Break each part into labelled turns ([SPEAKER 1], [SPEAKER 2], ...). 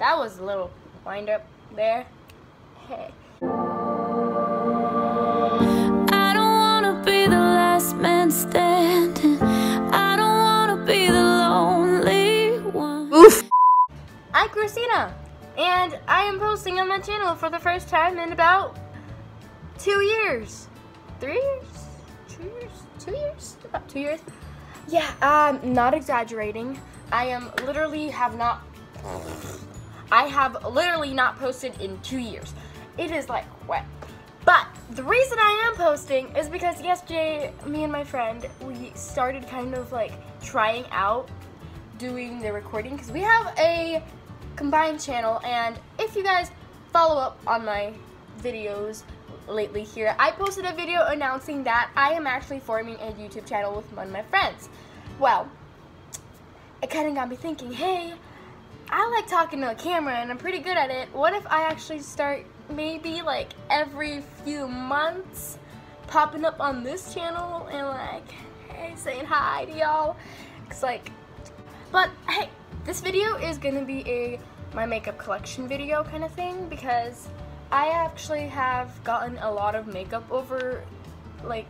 [SPEAKER 1] That was a little wind up there. Hey.
[SPEAKER 2] I don't wanna be the last man standing. I don't wanna be the lonely one.
[SPEAKER 1] Oof. I'm Krystyna, and I am posting on my channel for the first time in about 2 years. 3 years? 2 years? 2 years? About 2 years. Yeah, I'm not exaggerating. I have literally not posted in 2 years. It is like wet. But the reason I am posting is because yesterday, me and my friend, we started kind of like trying out doing the recording because we have a combined channel, and if you guys follow up on my videos lately here, I posted a video announcing that I am actually forming a YouTube channel with one of my friends. Well, it kind of got me thinking, hey, I like talking to a camera and I'm pretty good at it. What if I actually start maybe like every few months popping up on this channel and like, hey, saying hi to y'all? It's like, but hey, this video is gonna be my makeup collection video kind of thing, because I actually have gotten a lot of makeup over like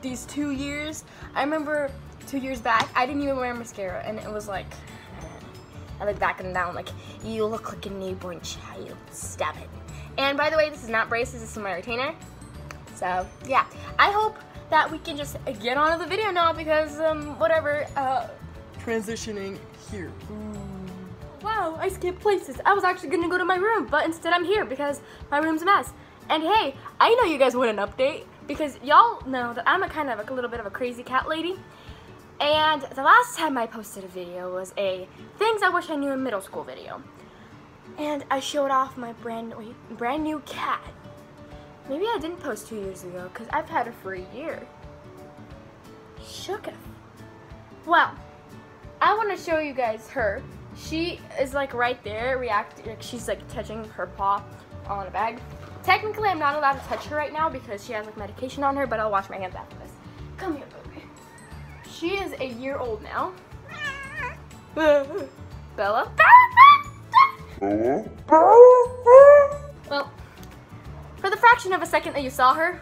[SPEAKER 1] these 2 years. I remember 2 years back, I didn't even wear mascara, and it was like, I look back and down like, you look like a newborn child, stop it. And by the way, this is not braces, this is my retainer. So yeah, I hope that we can just get on to the video now, because whatever, transitioning here. Wow, I skipped places. I was actually gonna go to my room, but instead I'm here because my room's a mess. And hey, I know you guys want an update, because y'all know that I'm a little bit of a crazy cat lady. And the last time I posted a video was a things I wish I knew in middle school video. And I showed off my brand new cat. Maybe I didn't post 2 years ago, because I've had her for a year. Shooketh. Well, I want to show you guys her. She is like right there, like she's like touching her paw on a bag. Technically, I'm not allowed to touch her right now because she has like medication on her, but I'll wash my hands after this. Come here, baby. She is a year old now. Bella. Well, for the fraction of a second that you saw her,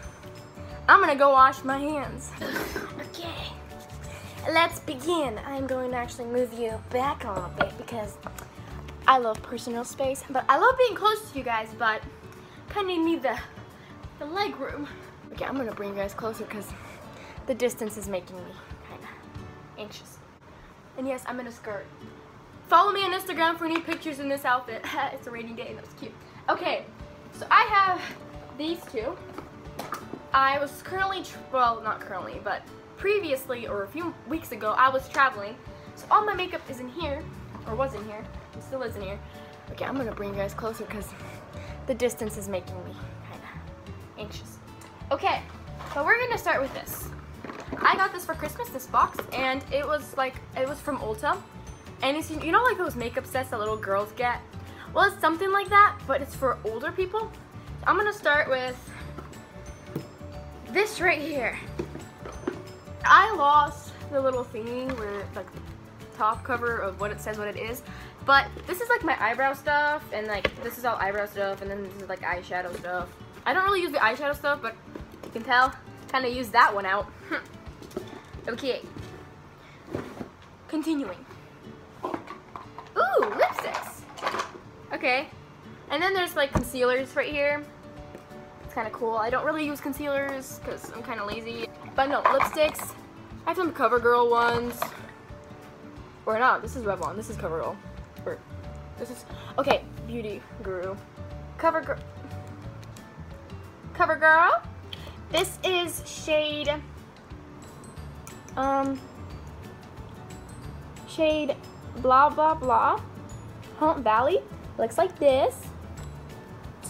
[SPEAKER 1] I'm gonna go wash my hands. Okay, let's begin. I'm going to actually move you back a little bit because I love personal space, but I love being close to you guys, but kind of need the leg room. Okay, I'm gonna bring you guys closer because the distance is making me kind of anxious. And yes, I'm in a skirt. Follow me on Instagram for new pictures in this outfit. It's a rainy day, that was cute. Okay, so I have these two. I was currently, well, not currently, but previously, or a few weeks ago, I was traveling. So all my makeup is in here, or was in here, it still is in here. Okay, I'm gonna bring you guys closer because the distance is making me kind of anxious. Okay, so we're gonna start with this. I got this for Christmas, this box, and it was from Ulta. And it's, you know, like those makeup sets that little girls get? Well, it's something like that, but it's for older people. So I'm gonna start with this right here. I lost the little thingy where, like, the top cover of what it says what it is. But this is like my eyebrow stuff, and like this is all eyebrow stuff, and then this is like eyeshadow stuff. I don't really use the eyeshadow stuff, but you can tell, kind of use that one out. Okay. Continuing. Ooh, lipsticks. Okay. And then there's like concealers right here. It's kind of cool. I don't really use concealers because I'm kind of lazy. But no, lipsticks. I have some CoverGirl ones. Or no, this is Revlon. This is CoverGirl. Or this is, okay, Beauty Guru. CoverGirl. CoverGirl. This is shade shade blah blah blah. Hunt Valley. Looks like this.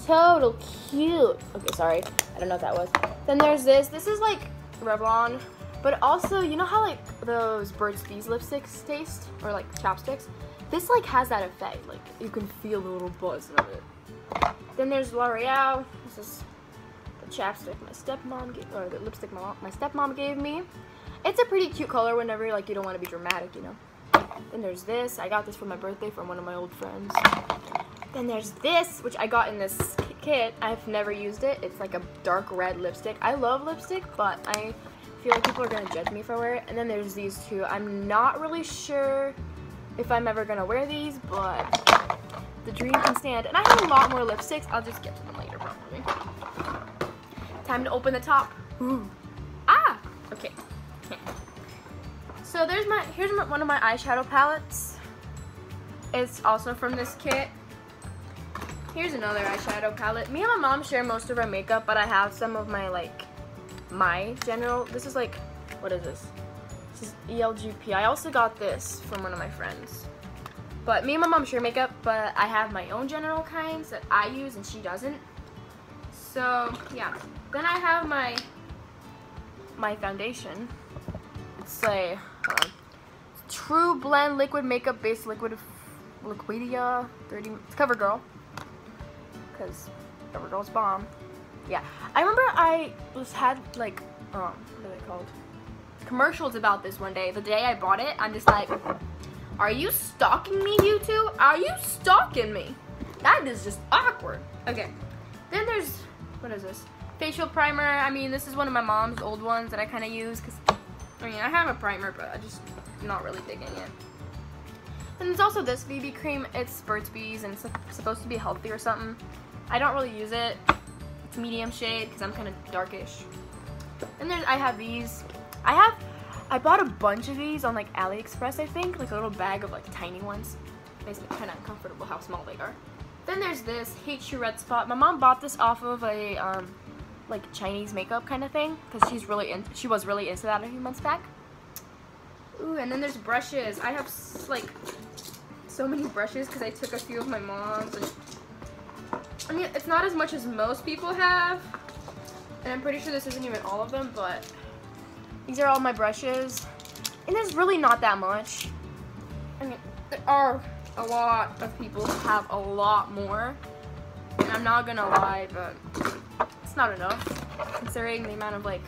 [SPEAKER 1] Total cute. Okay, sorry. I don't know what that was. Then there's this. This is like Revlon. But also, you know how like those Burt's Bees lipsticks taste? Or like chapsticks? This like has that effect. Like you can feel the little buzz of it. Then there's L'Oreal. This is the chapstick my stepmom gave, or the lipstick my stepmom gave me. It's a pretty cute color whenever like you don't want to be dramatic, you know. Then there's this. I got this for my birthday from one of my old friends. Then there's this, which I got in this kit. I've never used it. It's like a dark red lipstick. I love lipstick, but I feel like people are gonna judge me if I wear it. And then there's these two. I'm not really sure if I'm ever gonna wear these, but the dream can stand. And I have a lot more lipsticks. I'll just get to them later probably. Time to open the top. Ooh. Ah! Okay. So here's one of my eyeshadow palettes. It's also from this kit. Here's another eyeshadow palette. Me and my mom share most of our makeup, but I have some of my general. This is like, what is this? This is ELGP. I also got this from one of my friends. But me and my mom share makeup, but I have my own general kinds that I use and she doesn't. So yeah. Then I have my foundation. It's a True Blend Liquid Makeup Base Liquidia 30. It's CoverGirl. Because CoverGirl's bomb. Yeah. I remember I had like, what are they called? Commercials about this one day. The day I bought it, I'm just like, are you stalking me, you two? Are you stalking me? That is just awkward. Okay. Then there's, what is this? Facial primer. I mean, this is one of my mom's old ones that I kind of use because, I mean, I have a primer, but I just not really digging it. And there's also this BB cream. It's Burt's Bees and it's supposed to be healthy or something. I don't really use it. It's medium shade because I'm kind of darkish. And then I have these. I bought a bunch of these on like AliExpress, I think, like a little bag of like tiny ones. Makes me kind of uncomfortable how small they are. Then there's this Hate You Red Spot. My mom bought this off of a like Chinese makeup kind of thing because she was really into that a few months back. Ooh, and then there's brushes. I have like so many brushes because I took a few of my mom's. And I mean, it's not as much as most people have, and I'm pretty sure this isn't even all of them, but these are all my brushes. And there's really not that much. I mean, there are a lot of people who have a lot more, and I'm not gonna lie, but it's not enough considering the amount of like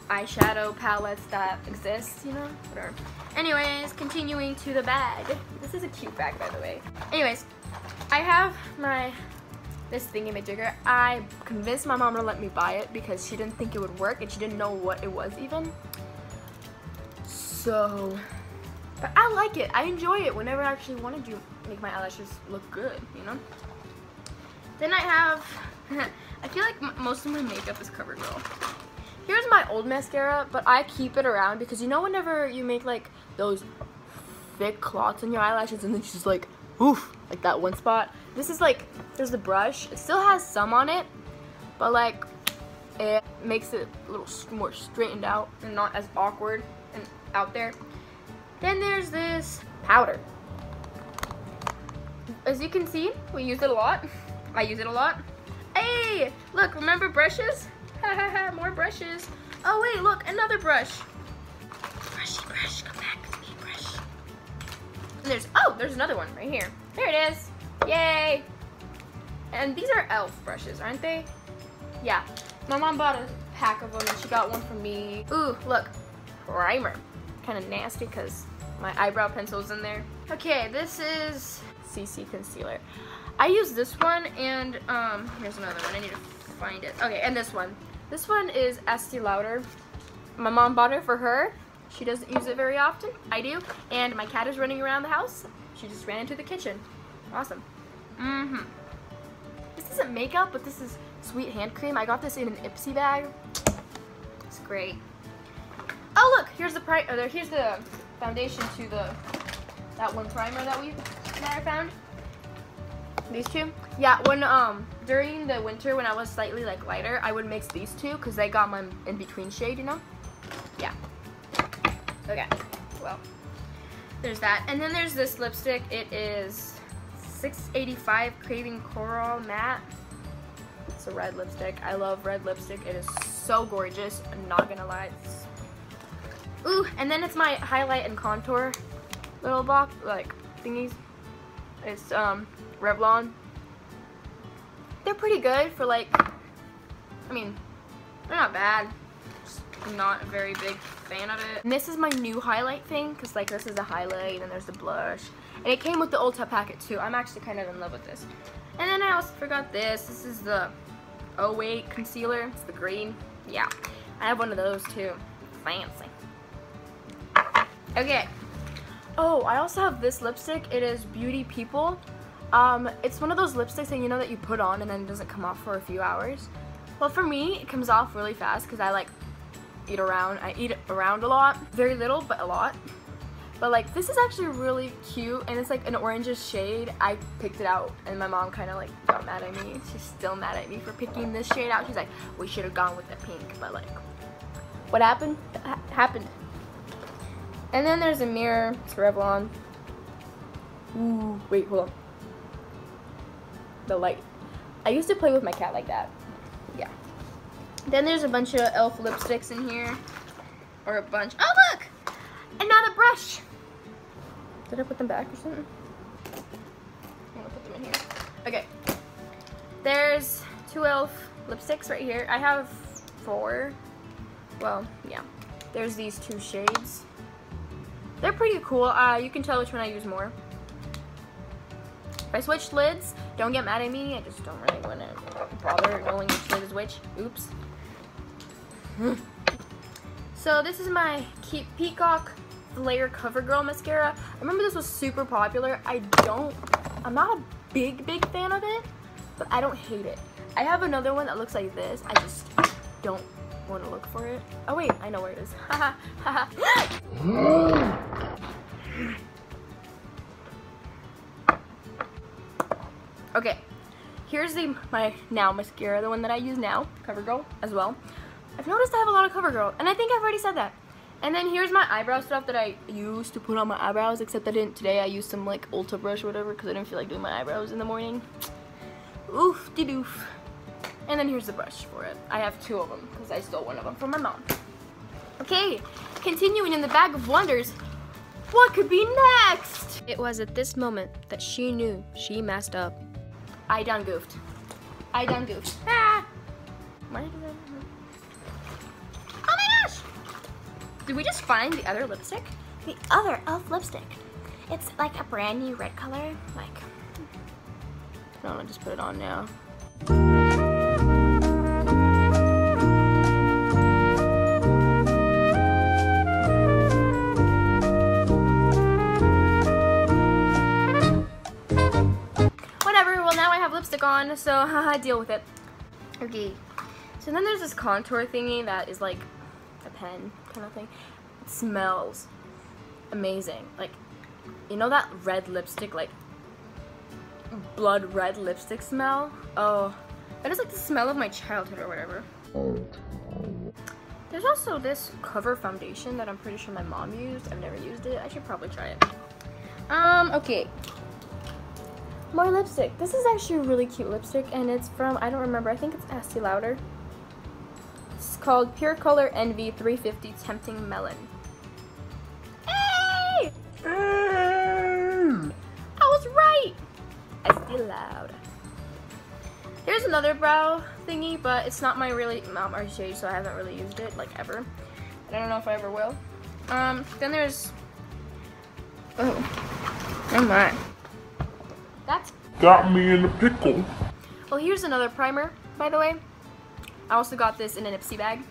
[SPEAKER 1] eyeshadow palettes that exist, you know? Whatever. Anyways, continuing to the bag. This is a cute bag, by the way. Anyways, I have this thingamajigger. I convinced my mom to let me buy it because she didn't think it would work and she didn't know what it was even. So, but I like it. I enjoy it whenever I actually wanted to make my eyelashes look good, you know? Then I have, I feel like most of my makeup is CoverGirl. Here's my old mascara, but I keep it around because you know whenever you make like those thick clots in your eyelashes and then it's just like, oof, like that one spot. This is like, there's the brush. It still has some on it, but like it makes it a little more straightened out and not as awkward and out there. Then there's this powder. As you can see, we use it a lot. I use it a lot. Hey, look, remember brushes? More brushes. Oh wait, look, another brush. Brushy brush, come back with me, brush. And there's another one right here. There it is. Yay. And these are e.l.f. brushes, aren't they? Yeah. My mom bought a pack of them and she got one for me. Ooh, look, primer. Kind of nasty because my eyebrow pencil's in there. Okay, this is CC concealer. I use this one and here's another one. I need to find it. Okay, and this one. This one is Estee Lauder. My mom bought it for her. She doesn't use it very often. I do. And my cat is running around the house. She just ran into the kitchen. Awesome. This isn't makeup, but this is sweet hand cream. I got this in an Ipsy bag. It's great. Oh look, here's the foundation to that one primer that I found. These two? Yeah, when during the winter when I was slightly like lighter, I would mix these two because they got my in between shade, you know? Yeah. Okay. Well, there's that. And then there's this lipstick. It is 685 Craving Coral Matte. It's a red lipstick. I love red lipstick. It is so gorgeous. I'm not gonna lie. Ooh, and then it's my highlight and contour little box, like thingies. It's Revlon. They're pretty good for like, I mean, they're not bad. Just not a very big fan of it. And this is my new highlight thing, because like this is a highlight and there's the blush. And it came with the Ulta packet too. I'm actually kind of in love with this. And then I also forgot this. This is the 08 concealer. It's the green. Yeah, I have one of those too. Fancy. Okay. Oh, I also have this lipstick. It is Beauty People. It's one of those lipsticks that you know that you put on and then it doesn't come off for a few hours. Well, for me, it comes off really fast because I like eat around. I eat around a lot. Very little, but a lot. But like, this is actually really cute and it's like an orangish shade. I picked it out and my mom kind of like got mad at me. She's still mad at me for picking this shade out. She's like, we should have gone with the pink, but like, what happened? Happened. And then there's a mirror. It's Revlon. Ooh, wait, hold on. The light. I used to play with my cat like that. Yeah. Then there's a bunch of e.l.f. lipsticks in here. Or a bunch. Oh, look! Another brush. Did I put them back or something? I'm gonna put them in here. Okay. There's 2 e.l.f. lipsticks right here. I have 4. Well, yeah. There's these 2 shades. They're pretty cool. You can tell which one I use more. If I switched lids, don't get mad at me. I just don't really want to bother knowing which lid is which. Oops. So this is my Peacock Flare CoverGirl mascara. I remember this was super popular. I'm not a big fan of it, but I don't hate it. I have another one that looks like this. I just don't want to look for it. Oh wait, I know where it is. Haha, haha. Okay, here's my now mascara, the one that I use now, CoverGirl as well. I've noticed I have a lot of CoverGirl, and I think I've already said that. And then here's my eyebrow stuff that I used to put on my eyebrows, except I didn't today. I used some like Ulta brush or whatever because I didn't feel like doing my eyebrows in the morning. Oof-de-doof. And then here's the brush for it. I have 2 of them because I stole one of them from my mom. Okay, continuing in the bag of wonders, what could be next? It was at this moment that she knew she messed up. I done goofed. I done goofed. Ah! Why did I... Oh my gosh! Did we just find the other lipstick? The other e.l.f. lipstick. It's like a brand new red color. Like, I don't know, just put it on now. Lipstick on, so haha, deal with it. Okay, so then there's this contour thingy that is like a pen kind of thing. It smells amazing. Like, you know that red lipstick, like blood red lipstick smell? Oh, that is like the smell of my childhood or whatever. There's also this Cover foundation that I'm pretty sure my mom used. I've never used it. I should probably try it. Okay. More lipstick. This is actually a really cute lipstick, and it's from, I don't remember, I think it's Estee Lauder. It's called Pure Color Envy 350 Tempting Melon. Hey! I was right! Estee Lauder. Here's another brow thingy, but it's not my shade, so I haven't really used it, like, ever. I don't know if I ever will. Then there's... Oh my. That's
[SPEAKER 3] got me in a pickle.
[SPEAKER 1] Well, here's another primer, by the way. I also got this in an Ipsy bag.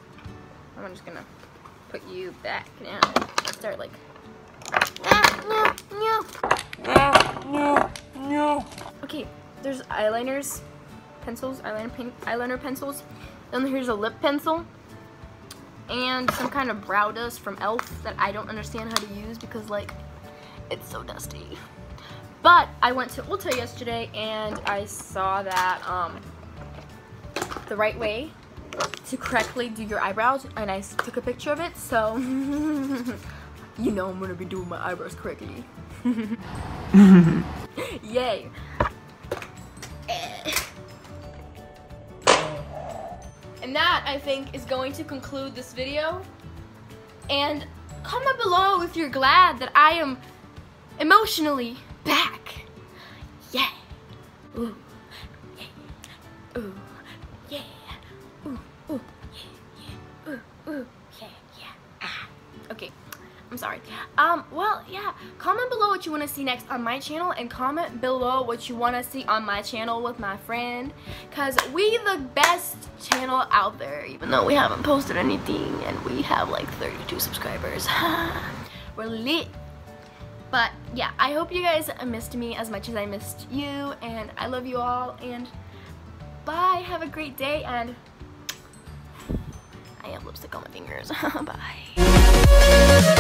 [SPEAKER 1] I'm just gonna put you back now. Start like. Okay, there's eyeliners, pencils, eyeliner pencils. Then here's a lip pencil and some kind of brow dust from e.l.f. that I don't understand how to use because like it's so dusty. But I went to Ulta yesterday and I saw that the right way to correctly do your eyebrows, and I took a picture of it, so you know I'm gonna be doing my eyebrows correctly. Yay. And that, I think, is going to conclude this video. And comment below if you're glad that I am emotionally back. Yeah. Ooh. Yeah. Ooh. Yeah. Ooh. Ooh. Yeah. Yeah. Ooh. Ooh. Yeah. Yeah. Ah. Okay. I'm sorry. Well, yeah. Comment below what you want to see next on my channel, and comment below what you want to see on my channel with my friend, because we the best channel out there, even though we haven't posted anything and we have like 32 subscribers. We're lit. But yeah, I hope you guys missed me as much as I missed you, and I love you all, and bye. Have a great day, and I have lipstick on my fingers. Bye.